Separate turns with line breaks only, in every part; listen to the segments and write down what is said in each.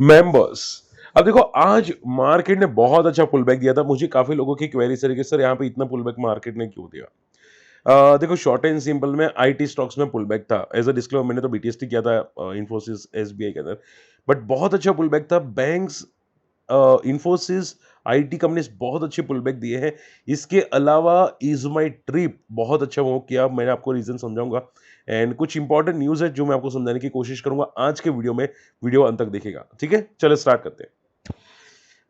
Members. अब देखो आज मार्केट ने बहुत अच्छा पुल बैक दिया था। मुझे काफी लोगों की क्वेरीज है कि सर यहाँ पे इतना पुल बैक मार्केट ने क्यों दिया। देखो शॉर्ट एंड सिंपल में आईटी स्टॉक्स में पुल बैक था। एज अ डिस्क्लेमर मैंने तो बीटीएसटी किया था इंफोसिस एसबीआई के अंदर, बट बहुत अच्छा पुल बैक था। बैंक्स, इंफोसिस, आईटी कंपनीज बहुत अच्छे पुल बैक दिए हैं। इसके अलावा इज माई ट्रिप बहुत अच्छा वो किया। मैंने आपको रीजन समझाऊंगा एंड कुछ इंपॉर्टेंट न्यूज है जो मैं आपको समझाने की कोशिश करूंगा आज के वीडियो में। वीडियो अंत तक देखेगा, ठीक है। चलो स्टार्ट करते हैं।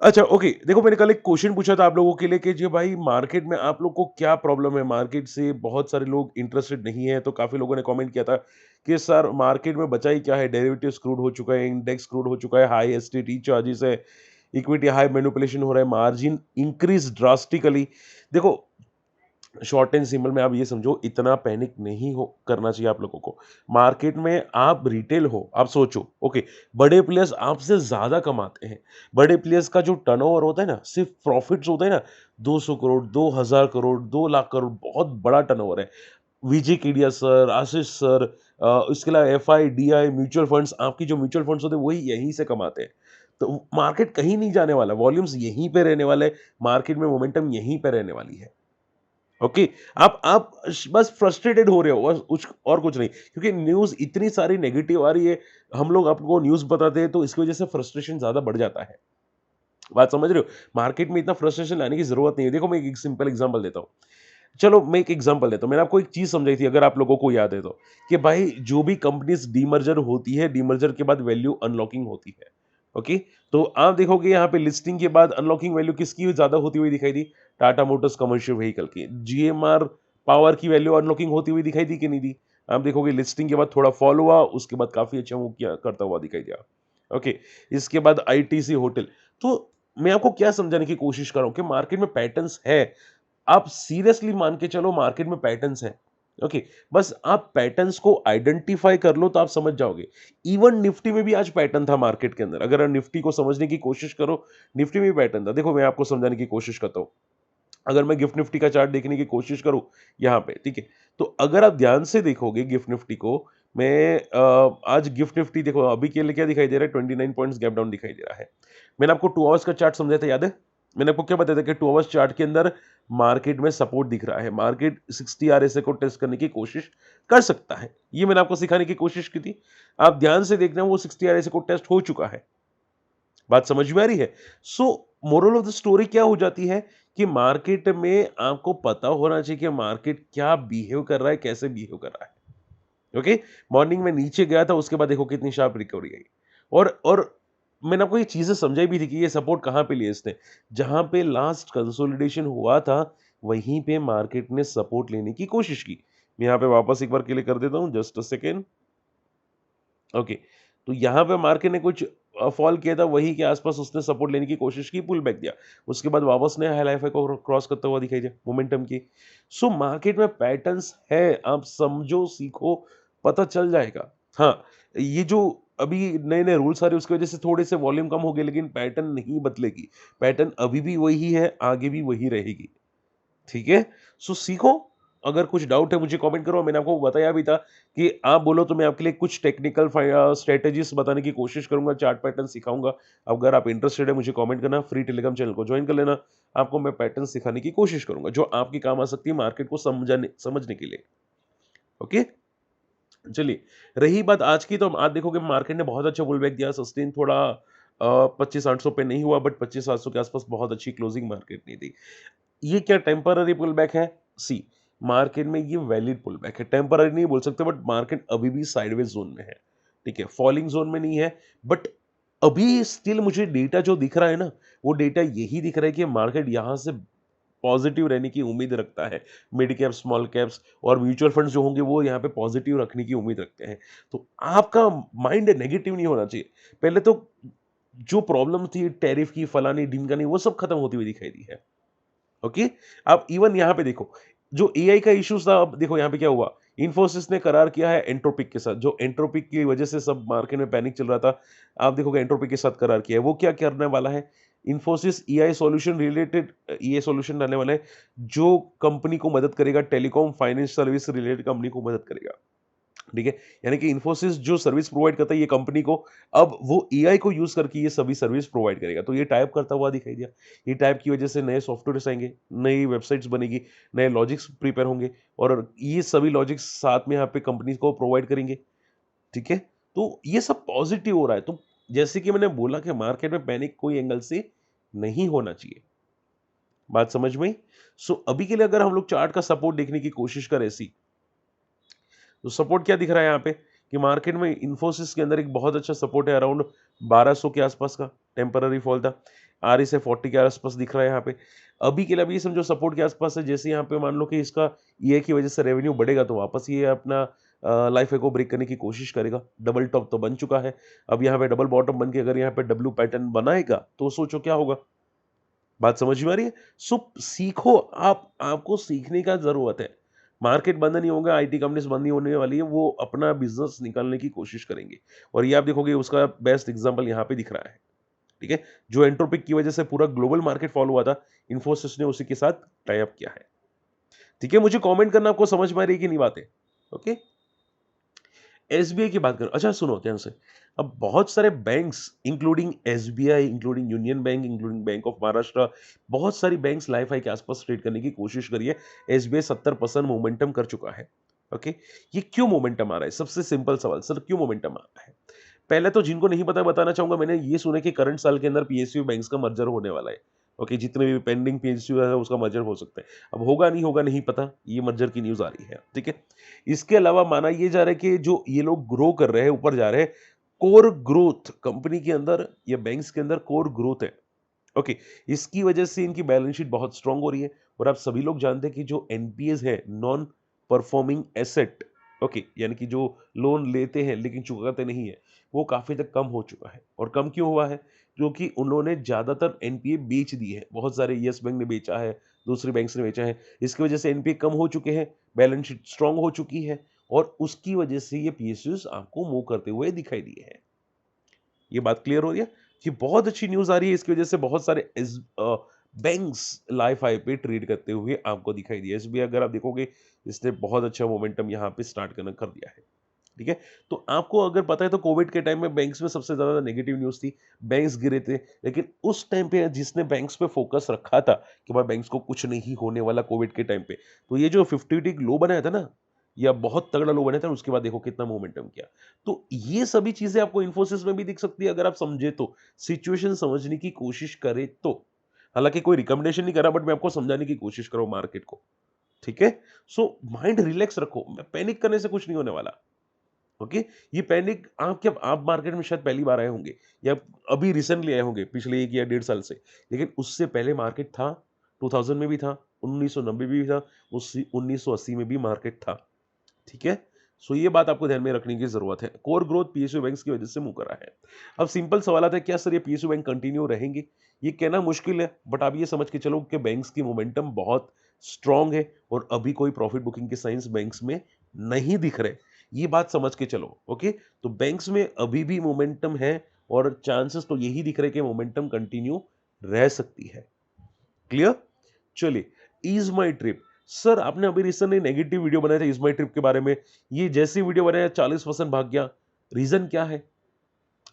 अच्छा ओके, देखो मैंने कल एक क्वेश्चन पूछा था आप लोगों के लिए कि जी भाई मार्केट में आप लोग को क्या प्रॉब्लम है, मार्केट से बहुत सारे लोग इंटरेस्टेड नहीं है। तो काफी लोगों ने कमेंट किया था कि सर मार्केट में बचा ही क्या है, डेरिवेटिव क्रूड हो चुका है, इंडेक्स क्रूड हो चुका है, हाई एसटीटी चार्जेस है, इक्विटी हाई मैनिपुलेशन हो रहा है, मार्जिन इंक्रीज ड्रास्टिकली। देखो शॉर्ट एंड सिंपल में आप ये समझो, इतना पैनिक नहीं हो करना चाहिए आप लोगों को। मार्केट में आप रिटेल हो, आप सोचो ओके, बड़े प्लेयर्स आपसे ज्यादा कमाते हैं। बड़े प्लेयर्स का जो टर्नओवर होता है ना, सिर्फ प्रॉफिट्स होता है ना, 200 करोड़, 2000 करोड़, 2 लाख करोड़, बहुत बड़ा टर्नओवर है। विजय केडिया सर, आशीष सर, इसके अलावा F I D I mutual funds, आपकी जो म्यूचुअल फंड्स होते हैं वही यहीं से कमाते हैं। तो मार्केट कहीं नहीं जाने वाला, वॉल्यूम्स यहीं पे रहने वाले, मार्केट में मोमेंटम यहीं पे रहने वाली है। ओके, आप बस फ्रस्ट्रेटेड हो रहे हो, बस कुछ और कुछ नहीं, क्योंकि न्यूज़ इतनी सारी नेगेटिव आ रही है। हम लोग आपको न्यूज़ बताते हैं तो इसकी वजह से फ्रस्ट्रेशन ज़्यादा बढ़ जाता है। बात समझ रहे हो? मार्केट में इतना फ्रस्ट्रेशन लाने की ज़रूरत नहीं है। देखो मैं एक सिंपल एग्जांपल देता हूँ। चलो मैं एक एग्जांपल देता हूँ। मैंने आपको एक चीज़ समझाई थी, अगर आप लोगों को याद है तो, कि भाई जो भी कंपनीज़ डीमर्जर होती है, डीमर्जर के बाद वैल्यू अनलॉकिंग होती है। ओके? तो आप देखोगे यहाँ पे लिस्टिंग के बाद अनलॉकिंग वैल्यू किसकी ज़्यादा होती हुई दिखाई दी? टाटा मोटर्स कमर्शियल व्हीकल की। जीएमआर पावर की वैल्यू अनलॉकिंग होती हुई दिखाई दी कि नहीं दी? आप देखोगे लिस्टिंग के बाद थोड़ा फॉल हुआ, उसके बाद काफ़ी अच्छा मूव किया करता हुआ दिखाई दिया। ओके, इसके बाद आईटीसी होटल। तो मैं आपको क्या समझाने की कोशिश कर रहा हूँ कि मार्केट में पैटर्न्स है। आप सीरियसली मान के चलो मार्केट में पैटर्न्स है। ओके, बस आप पैटर्न्स को आइडेंटिफाई कर लो तो आप समझ जाओगे। इवन निफ्टी में भी आज पैटर्न था मार्केट के अंदर। अगर आप निफ्टी को समझने की कोशिश करो, निफ्टी में भी पैटर्न था। देखो मैं आपको समझाने की कोशिश करता हूँ। अगर मैं गिफ्ट निफ्टी का चार्ट देखने की कोशिश करूं यहाँ पे, ठीक है, तो अगर आप ध्यान से देखोगे गिफ्ट निफ्टी को, मैं आज गिफ्ट निफ्टी देखो अभी के लिए क्या दिखाई दे रहा है, 29 पॉइंट्स गैप डाउन दिखाई दे रहा है। मैंने आपको 2 आवर्स का चार्ट समझाया था, याद है? मैंने आपको क्या बताया था कि 2 आवर्स चार्ट के अंदर मार्केट में सपोर्ट दिख रहा है, मार्केट 60 आरएसए को टेस्ट करने की कोशिश कर सकता है। ये मैंने आपको सिखाने की कोशिश की थी। आप ध्यान से देखना, वो 60 आरएसए को टेस्ट हो चुका है। बात समझ में आ रही है? सो मोरल ऑफ द स्टोरी क्या हो जाती है कि मार्केट में आपको पता होना चाहिए कि मार्केट क्या बिहेव कर रहा है, कैसे बिहेव कर रहा है। ओके, मॉर्निंग में नीचे गया था, उसके बाद देखो कितनी शार्प रिकवरी आई। और मैंने आपको ये चीजें समझाई भी थी कि ये सपोर्ट कहां पे लिए इसने, जहां पे लास्ट कंसोलिडेशन हुआ था, वहीं पे मार्केट ने सपोर्ट लेने की कोशिश की। मैं यहां पे वापस एक बार क्लिक कर देता हूं, जस्ट अ सेकेंड। ओके, तो यहाँ पे मार्केट ने कुछ फॉल किया था, वही के आसपास उसने सपोर्ट लेने की कोशिश की, पुल बैक दिया। उसके बाद वापस ने हाई लाइफ को क्रॉस करता हुआ दिखाई दिया मोमेंटम की। सो मार्केट में पैटर्न्स है, आप समझो, सीखो, पता चल जाएगा। हाँ, ये जो अभी नए नए रूल्स आ रहे हैं उसकी वजह से थोड़े से वॉल्यूम कम हो गए, लेकिन पैटर्न नहीं बदलेगी। पैटर्न अभी भी वही है, आगे भी वही रहेगी। ठीक है? सो सीखो। अगर कुछ डाउट है मुझे कमेंट करो। मैंने आपको बताया भी था कि आप बोलो तो मैं आपके लिए कुछ टेक्निकल स्ट्रेटेजीज बताने की कोशिश करूंगा, चार्ट पैटर्न सिखाऊंगा। अगर आप इंटरेस्टेड है मुझे कमेंट करना, फ्री टेलीग्राम चैनल को ज्वाइन कर लेना। आपको मैं पैटर्न सिखाने की कोशिश करूंगा जो आपके काम आ सकती है मार्केट को समझने के लिए। ओके, चलिए, रही बात आज की, तो आज देखोगे मार्केट ने बहुत अच्छा पुल बैक दिया। सस्टेन थोड़ा 25,800 पे नहीं हुआ, बट 25,700 के आसपास बहुत अच्छी क्लोजिंग मार्केट नहीं दी। ये क्या टेम्पररी पुल बैक है? सी, मार्केट में ये वैलिड पुल बैक है। टेम्पररी नहीं बोल सकते, बट मार्केट अभी भी साइडवेज जोन में है। ठीक है, फॉलिंग जोन में नहीं है, बट अभी स्टिल मुझे डेटा जो दिख रहा है ना, वो डेटा यही दिख रहा है कि मार्केट यहां से पॉजिटिव रहने की उम्मीद रखता है। मिड कैप, स्मॉल कैप्स और म्यूचुअल फंड्स जो होंगे वो यहाँ पे पॉजिटिव रखने की उम्मीद रखते हैं। तो आपका माइंड नेगेटिव नहीं होना चाहिए। पहले तो जो प्रॉब्लम थी टैरिफ की, फलानी ढिमकानी, वो सब खत्म होती हुई दिखाई दी है। ओके, आप इवन यहां पे देखो, जो एआई का इश्यूज था, अब देखो यहां पे क्या हुआ। इंफोसिस ने करार किया है एंट्रोपिक के साथ, जो एंट्रोपिक की वजह से सब मार्केट में पैनिक चल रहा था। आप देखोगे एंट्रोपिक के साथ करार किया है। वो क्या करने वाला है? इंफोसिस ईआई सॉल्यूशन रिलेटेड ईए सॉल्यूशन डालने वाला है, जो कंपनी को मदद करेगा, telecom finance service related company को मदद करेगा। ठीक है? यानी कि इन्फोसिस जो सर्विस प्रोवाइड करता है ये कंपनी को, अब वो एआई को यूज़ करके ये सभी सर्विस प्रोवाइड करेगा। तो ये टाइप करता हुआ दिखाई दिया। ये टाइप की वजह से नए सॉफ्टवेयर्स आएँगे, नई वेबसाइट्स बनेगी, नए लॉजिक्स प्रिपेयर होंगे और ये सभी लॉजिक्स साथ में यहाँ पे कंपनीज़ को प्रोवाइड करेंगे। ठीक है? तो ये सब पॉज़िटिव हो रहा है। तो जैसे कि मैंने बोला कि मार्केट में पैनिक कोई एंगल से नहीं होना चाहिए। बात समझ में आई? सो अभी के लिए अगर हम लोग चार्ट का सपोर्ट देखने की कोशिश करें ऐसी, तो सपोर्ट क्या दिख रहा है यहाँ पे कि मार्केट में इन्फोसिस के अंदर एक बहुत अच्छा सपोर्ट है अराउंड 1200 के आसपास का, टेम्पररी फॉल था। आरएसआई 40 के आसपास दिख रहा है यहाँ पे। अभी के लिए अभी समझो सपोर्ट के आसपास है। जैसे यहाँ पे मान लो कि इसका ये की वजह से रेवेन्यू बढ़ेगा तो वापस ये अपना लाइफ को ब्रेक करने की कोशिश करेगा। डबल टॉप तो बन चुका है। अब यहाँ पे डबल बॉटम बन के अगर यहाँ पे डब्ल्यू पैटर्न बनाएगा तो सोचो क्या होगा। बात समझ में आ रही है? सो सीखो, आपको सीखने का ज़रूरत है। मार्केट बंद नहीं होगा, आईटी कंपनीज़ बंद नहीं होने वाली है, वो अपना बिज़नेस निकालने की कोशिश करेंगे और ये आप देखोगे उसका बेस्ट एग्ज़ाम्पल यहाँ पे दिख रहा है, ठीक है? जो एंट्रोपिक की वजह से पूरा ग्लोबल मार्केट फॉल हुआ था, इन्फोसिस ने उसी के साथ टाई अप किया है, ठीक है? मुझे कमेंट करना आपको समझ में आ रही है कि नहीं बातें? ओके? एसबीआई की बात करो, अच्छा सुनो ध्यान से। अब बहुत सारे banks including SBI, including union bank, including bank of Maharashtra, बहुत सारी बैंक्स लाइफ हाई के आसपास ट्रेड करने की कोशिश करी है। एसबीआई 70% मोमेंटम कर चुका है। ओके, ये क्यों मोमेंटम आ रहा है? सबसे सिंपल सवाल, सर क्यों मोमेंटम आ रहा है? पहले तो जिनको नहीं पता बताना चाहूंगा, मैंने ये सुना कि करंट साल के अंदर पीएसयू बैंक्स का मर्जर होने वाला है। ओके, जितने भी पेंडिंग पीएसयू है उसका मर्जर हो सकता है। अब होगा नहीं पता, ये मर्जर की न्यूज आ रही है, ठीक है? इसके अलावा माना ये जा रहा है कि जो ये लोग ग्रो कर रहे हैं, ऊपर जा रहे हैं, कोर ग्रोथ कंपनी के अंदर या बैंक्स के अंदर कोर ग्रोथ है। ओके, इसकी वजह से इनकी बैलेंस शीट बहुत स्ट्रांग हो रही है और आप सभी लोग जानते हैं कि जो एनपीएस है, नॉन परफॉर्मिंग एसेट, ओके, यानी कि जो लोन लेते हैं लेकिन चुकाते नहीं है, वो काफी तक कम हो चुका है। और कम क्यों हुआ है? क्योंकि उन्होंने ज्यादातर एनपीए बेच दिए हैं। बहुत सारे यस बैंक ने बेचा है, दूसरी बैंक्स ने बेचा है। इसकी वजह से एनपीए कम हो चुके हैं, बैलेंस शीट स्ट्रांग हो चुकी है और उसकी वजह से ये पीएसयूज आपको मूव करते हुए दिखाई दिए हैं। ये बात क्लियर हो रही है कि बहुत अच्छी न्यूज आ रही है। इसकी वजह से बहुत सारे बैंक्स लाइफ हाई पे ट्रेड करते हुए आपको दिखाई दिया। एसबीआई अगर आप देखोगे, इसने बहुत अच्छा मोमेंटम यहाँ पे स्टार्ट करना कर दिया है, ठीक है? तो आपको अगर पता है तो कोविड के टाइम में बैंक्स में सबसे ज्यादा नेगेटिव न्यूज थी, बैंक्स गिरे थे। लेकिन उस टाइम पे जिसने बैंक्स पे फोकस रखा था कि भाई बैंक्स को कुछ नहीं होने वाला कोविड के टाइम पे, तो ये जो 50 टिक लो बनाया था ना, या बहुत तगड़ा लो बनाया था, उसके बाद देखो कितना मोमेंटम किया। तो ये सभी चीजें आपको इन्फोसिस में भी दिख सकती है अगर आप समझे तो, सिचुएशन समझने की कोशिश करे तो। हालांकि कोई रिकमेंडेशन नहीं कर रहा, बट मैं आपको समझाने की कोशिश करूं मार्केट को, ठीक है? सो माइंड रिलैक्स रखो, पैनिक करने से कुछ नहीं होने वाला। ओके, ये पैनिक आप मार्केट में शायद पहली बार आए होंगे या अभी रिसेंटली आए होंगे पिछले 1 या 1.5 साल से, लेकिन उससे पहले मार्केट था। 2000 में भी था, 1990 में भी था, उसी 1980 में भी मार्केट था, ठीक है? सो ये बात आपको ध्यान में रखने की जरूरत है। कोर ग्रोथ पीएसयू बैंक्स की वजह से मुकर रहा है। अब सिंपल सवाल आता है, क्या सर ये पीएसयू बैंक कंटिन्यू रहेंगे? ये कहना मुश्किल है, बट आप ये समझ के चलो कि बैंक्स की मोमेंटम बहुत स्ट्रांग है और अभी कोई प्रॉफिट बुकिंग के साइंस बैंक्स में नहीं दिख रहे। ये बात समझ के चलो, ओके? तो बैंक्स में अभी भी मोमेंटम है और चांसेस तो यही दिख रहे कि मोमेंटम कंटिन्यू रह सकती है। क्लियर? चलिए, इज माई ट्रिप। सर आपने अभी रिसेंटली नेगेटिव वीडियो बनाया था इज माई ट्रिप के बारे में। ये जैसी वीडियो बनाया 40% भाग गया। रीजन क्या है?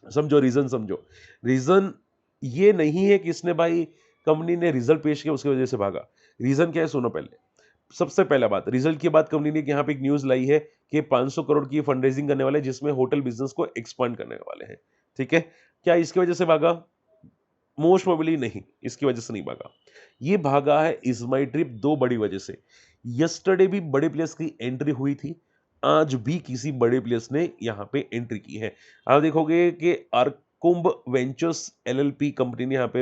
समझो रीजन, समझो। रीजन ये नहीं है कि इसने भाई कंपनी ने रिजल्ट पेश किया उसकी वजह से भागा। रीजन क्या है सुनो पहले। सबसे पहला बात, रिजल्ट के बाद कंपनी ने यहाँ पे एक न्यूज लाई है कि 500 करोड़ की फंड रेजिंग करने वाले हैं, जिसमें होटल बिजनेस को एक्सपांड करने वाले हैं, ठीक है? क्या इसकी वजह से भागा? मोस्ट प्रोबेबली नहीं, इसकी वजह से नहीं भागा। ये भागा है इज माई ट्रिप दो बड़ी वजह से। यस्टरडे भी बड़े प्लेयर्स की एंट्री हुई थी, आज भी किसी बड़े प्लेयर्स ने यहाँ पे एंट्री की है। आप देखोगे कि आर्कुम्ब वेंचर्स एलएलपी कंपनी ने यहाँ पे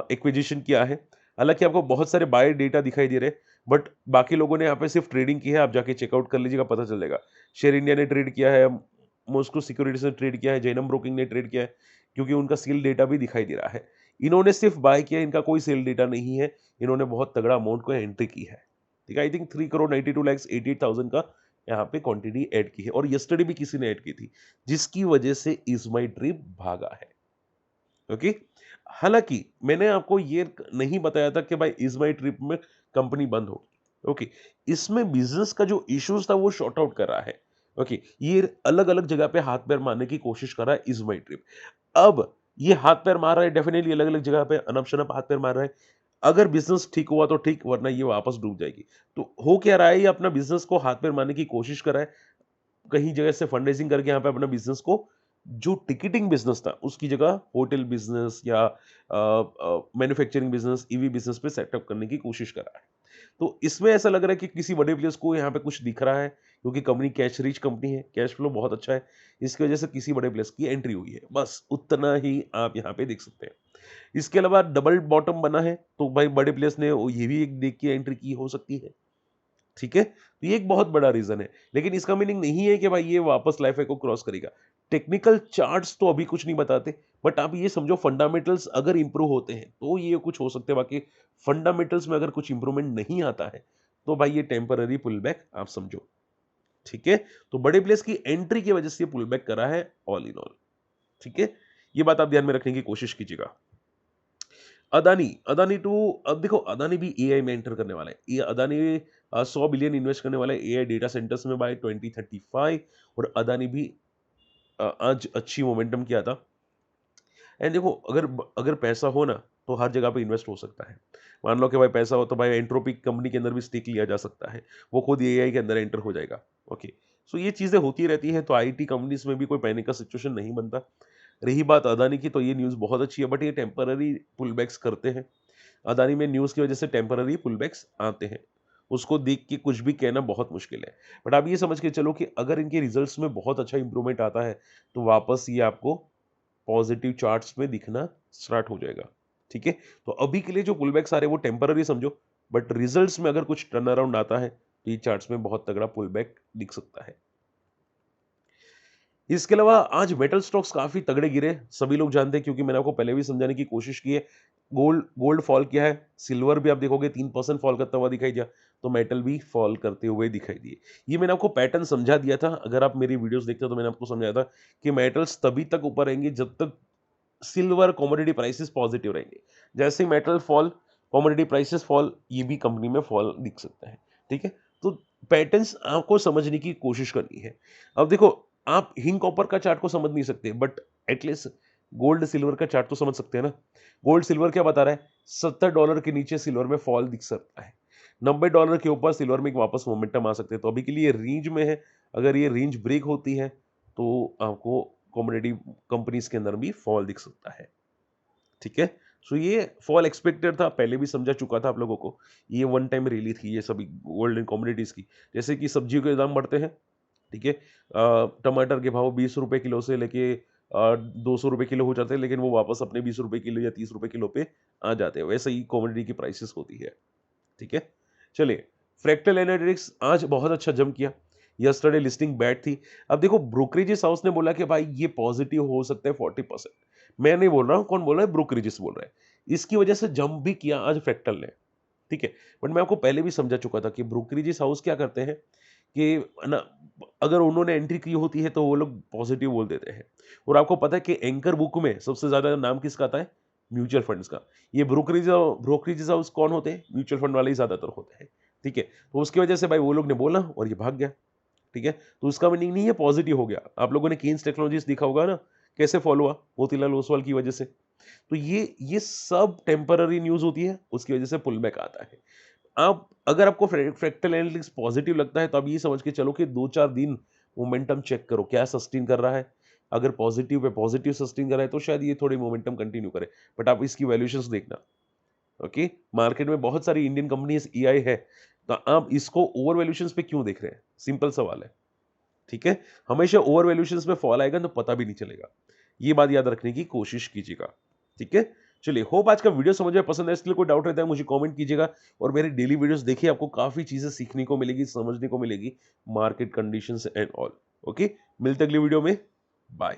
एक्विजिशन किया है। हालांकि आपको बहुत सारे बाय डेटा दिखाई दे रहे हैं, बट बाकी लोगों ने यहाँ पे सिर्फ ट्रेडिंग की है। आप जाके चेकआउट कर लीजिएगा, पता चल जाएगा। शेयर इंडिया ने ट्रेड किया है, मॉस्को सिक्योरिटीज ने ट्रेड किया है, जैनम ब्रोकिंग ने ट्रेड किया है, क्योंकि उनका सेल डेटा भी दिखाई दे रहा है। इन्होंने सिर्फ बाय किया, इनका कोई सेल डेटा नहीं है। इन्होंने बहुत तगड़ा अमाउंट को एंट्री की है, ठीक है? आई थिंक 3 करोड़ 92 लैक्स 88,000 का यहाँ पे क्वांटिटी ऐड की है और यस्टरडे भी किसी ने ऐड की थी, जिसकी वजह से इज माई ट्रिप भागा है। ओके, हालांकि मैंने आपको ये नहीं बताया था कि भाई इज माई ट्रिप में कंपनी बंद होगी। ओके, इसमें बिजनेस का जो इश्यूज था वो शॉर्ट आउट कर रहा है। ओके, ये अलग अलग जगह पे हाथ पैर मारने की कोशिश कर रहा है इज माई ट्रिप। अब ये हाथ पैर मार रहा है, डेफिनेटली अलग अलग जगह पे अनप शनप हाथ पैर मार रहा है। अगर बिजनेस ठीक हुआ तो ठीक, वरना ये वापस डूब जाएगी। तो हो क्या रहा है, ये अपना बिजनेस को हाथ पैर मारने की कोशिश कर रहा है, कहीं जगह से फंड रेजिंग करके यहाँ पे अपना बिजनेस को, जो टिकटिंग बिजनेस था उसकी जगह होटल बिजनेस या मैन्युफैक्चरिंग बिजनेस, ईवी बिजनेस पे सेटअप करने की कोशिश कर रहा है। तो इसमें ऐसा लग रहा है कि किसी बड़े प्लेयर्स को यहाँ पे कुछ दिख रहा है, क्योंकि कंपनी कैश रिच कंपनी है, कैश फ्लो बहुत अच्छा है, इसकी वजह से किसी बड़े प्लेयर्स की एंट्री हुई है, बस उतना ही आप यहाँ पे देख सकते हैं। इसके अलावा डबल बॉटम बना है, तो भाई बड़े प्लेयर्स ने ये भी एक देख के एंट्री की हो सकती है। ठीक है? तो ये एक बहुत बड़ा रीज़न है। लेकिन इसका मीनिंग नहीं है कि भाई ये वापस लाइफ हाई को क्रॉस करेगा। टेक्निकल चार्ट्स तो अभी कुछ नहीं बताते, बट आप ये समझो फंडामेंटल्स अगर इंप्रूव होते हैं, तो ये कुछ हो सकता है। बाकी फंडामेंटल्स में अगर कुछ इंप्रूवमेंट नहीं आता है, तो भाई ये टेम्पररी पुल बैक आप समझो। ठीक है? तो बड़े प्लेयर्स की एंट्री की वजह से ये पुल बैक करा है ऑल इन ऑल। ठीक है? ये बात आप ध्यान में रखने की कोशिश कीजिएगा। अदानी, अदानी टू, अब देखो अदानी भी एआई में एंटर करने वाला है। ये अदानी 100 बिलियन इन्वेस्ट करने वाला है एआई डेटा सेंटर्स में बाय 2035। और अदानी भी आज अच्छी मोमेंटम किया था। एंड देखो, अगर अगर पैसा हो ना, तो हर जगह पे इन्वेस्ट हो सकता है। मान लो कि भाई पैसा हो तो भाई एंट्रोपिक कंपनी के अंदर भी स्टेक लिया जा सकता है, वो खुद एआई के अंदर एंटर हो जाएगा। ओके, सो ये चीज़ें होती रहती हैं, तो आईटी कंपनीज में भी कोई पैनिक का सिचुएशन नहीं बनता। रही बात अदानी की, तो ये न्यूज़ बहुत अच्छी है, बट ये टेम्पररी पुलबैक्स करते हैं। अदानी में न्यूज़ की वजह से टेम्पररी पुलबैक्स आते हैं। उसको देख के कुछ भी कहना बहुत मुश्किल है। बट आप ये समझ के चलो कि अगर इनके रिजल्ट्स में बहुत अच्छा इंप्रूवमेंट आता है, तो वापस ये आपको पॉजिटिव चार्ट्स में दिखना स्टार्ट हो जाएगा। ठीक है? तो अभी के लिए जो पुलबैक्स आ रहे हैं वो टेम्पररी समझो, बट रिजल्ट्स में अगर कुछ टर्न अराउंड आता है, तो ये चार्ट्स में बहुत तगड़ा पुलबैक दिख सकता है। इसके अलावा आज मेटल स्टॉक्स काफ़ी तगड़े गिरे, सभी लोग जानते हैं, क्योंकि मैंने आपको पहले भी समझाने की कोशिश की है। गोल्ड गोल्ड फॉल किया है, सिल्वर भी आप देखोगे 3% फॉल करता हुआ दिखाई दिया, तो मेटल भी फॉल करते हुए दिखाई दिए। ये मैंने आपको पैटर्न समझा दिया था, अगर आप मेरी वीडियोज़ देखते हो तो मैंने आपको समझाया था कि मेटल्स तभी तक ऊपर रहेंगे जब तक सिल्वर कमोडिटी प्राइसेस पॉजिटिव रहेंगे। जैसे ही metal fall, commodity prices fall, ये भी कंपनी में फॉल दिख सकता है। ठीक है? तो पैटर्न्स आपको समझने की कोशिश करनी है। अब देखो, आप हिंग कॉपर का चार्ट को समझ नहीं सकते, बट एटलीस्ट गोल्ड सिल्वर का चार्ट तो समझ सकते हैं ना। गोल्ड सिल्वर क्या बता रहा है, $70 के नीचे सिल्वर में फॉल दिख सकता है, $90 के ऊपर सिल्वर में एक वापस मोमेंटम आ सकते हैं। तो अभी के लिए रेंज में है, अगर ये रेंज ब्रेक होती है, तो आपको कमोडिटी कंपनीज के अंदर भी फॉल दिख सकता है। ठीक है? सो ये फॉल एक्सपेक्टेड था, पहले भी समझा चुका था आप लोगों को। ये वन टाइम रैली थी ये सभी गोल्ड एंड कमोडिटीज की। जैसे कि सब्जियों के दाम बढ़ते हैं, ठीक है? टमाटर के भाव ₹20 किलो से लेके ₹200 किलो हो जाते हैं, लेकिन वो वापस अपने ₹20 किलो या ₹30 किलो पे आ जाते हैं। वैसे ही कमोडिटी की प्राइसेस होती है। ठीक है? चलिए, फ्रैक्टल एनालिटिक्स आज बहुत अच्छा जंप किया। यस्टरडे लिस्टिंग बैड थी। अब देखो, ब्रोकरेजेस हाउस ने बोला कि भाई ये पॉजिटिव हो सकता है 40%। मैं नहीं बोल रहा हूँ, कौन बोल रहा है? ब्रोकरेजेस बोल रहा है। इसकी वजह से जंप भी किया आज फ्रैक्टल ने। ठीक है? बट मैं आपको पहले भी समझा चुका था कि ब्रोकरेजेस हाउस क्या करते हैं कि ना, अगर उन्होंने एंट्री की होती है तो वो लोग पॉजिटिव बोल देते हैं। और आपको पता है कि एंकर बुक में सबसे ज़्यादा नाम किसका आता है? म्यूचुअल फंड्स का। ये ब्रोकरेजेस हाउस कौन होते हैं? म्यूचुअल फंड वाले ही ज़्यादातर होते हैं। ठीक है? तो उसकी वजह से भाई वो लोग ने बोला और ये भाग गया। ठीक है? तो उसका मीनिंग नहीं है पॉजिटिव हो गया। आप लोगों ने केन्स टेक्नोलॉजीज देखा होगा ना, कैसे फॉल हुआ? मोतीलाल ओसवाल की वजह से। तो ये सब टेम्पररी न्यूज़ होती है, उसकी वजह से पुल बैक आता है। आप अगर आपको फ्रैक्टल एनालिटिक्स पॉजिटिव लगता है, तो आप ये समझ के चलो कि 2-4 दिन मोमेंटम चेक करो, क्या सस्टेन कर रहा है? अगर पॉजिटिव पे पॉजिटिव सस्टेन कर रहा है, तो शायद ये थोड़ी मोमेंटम कंटिन्यू करे। बट आप इसकी वैल्यूएशंस देखना। ओके? मार्केट में बहुत सारी इंडियन कंपनीज ईआई है, तो आप इसको ओवर वैल्यूएशंस पे क्यों देख रहे हैं? सिंपल सवाल है। ठीक है? हमेशा ओवर वैल्यूएशंस में फॉल आएगा तो पता भी नहीं चलेगा। ये बात याद रखने की कोशिश कीजिएगा। ठीक है? चलिए, होप आज का वीडियो समझ में पसंद है। इसके लिए कोई डाउट रहता है मुझे कमेंट कीजिएगा, और मेरे डेली वीडियोस देखिए, आपको काफ़ी चीज़ें सीखने को मिलेगी, समझने को मिलेगी, market conditions and all. Okay? मिलते हैं अगली वीडियो में। बाय।